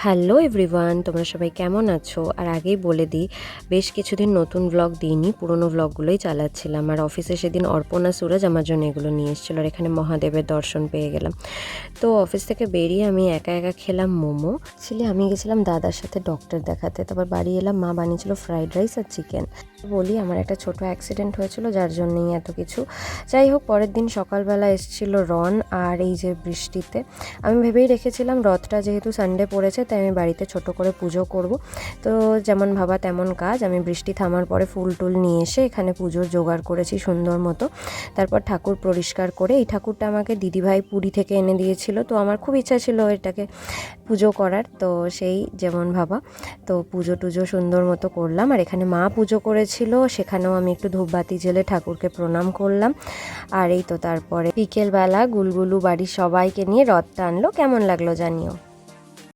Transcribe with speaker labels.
Speaker 1: Hello everyone, তোমরা সবাই কেমন আছো? আর আগেই বলে দিই, বেশ কিছুদিন নতুন ব্লগ দিইনি, পুরনো ব্লগগুলোই চালাচ্ছিলাম। আর অফিসে সেদিন অর্পণা সুরজ আমার জন্য এগুলো নিয়ে এসেছিলো, আর এখানে মহাদেবের দর্শন পেয়ে গেলাম। তো অফিস থেকে বেরিয়ে আমি একা একা খেলাম মোমো। ছেলে আমি গেছিলাম দাদার সাথে ডক্টর দেখাতে, তারপর বাড়ি এলাম, মা বানিয়েছিল ফ্রাইড রাইস আর চিকেন। বলি আমার একটা ছোট অ্যাক্সিডেন্ট হয়েছিল, যার জন্যই এত কিছু। যাই হোক, পরের দিন সকালবেলা এসেছিল রন, আর এই যে বৃষ্টিতে আমি ভেবেই রেখেছিলাম রথটা যেহেতু সানডে পড়েছে তাই আমি বাড়িতে ছোট করে পুজো করব। তো যেমন ভাবা তেমন কাজ, আমি বৃষ্টি থামার পরে ফুল টুল নিয়ে এসে এখানে পুজোর জোগাড় করেছি সুন্দর মতো। তারপর ঠাকুর পরিষ্কার করে, এই ঠাকুরটা আমাকে দিদিভাই পুরী থেকে এনে দিয়েছিল, তো আমার খুব ইচ্ছা ছিল এটাকে পুজো করার, তো সেই যেমন ভাবা। তো পুজো টুজো সুন্দর মতো করলাম, আর এখানে মা পুজো করেছিল, সেখানেও আমি একটু ধূপবাতি জ্বেলে ঠাকুরকে প্রণাম করলাম। আর এই তো তারপরে বিকেলবেলা গুলগুলু বাড়ির সবাইকে নিয়ে রথটা আনলো, কেমন লাগলো জানিও।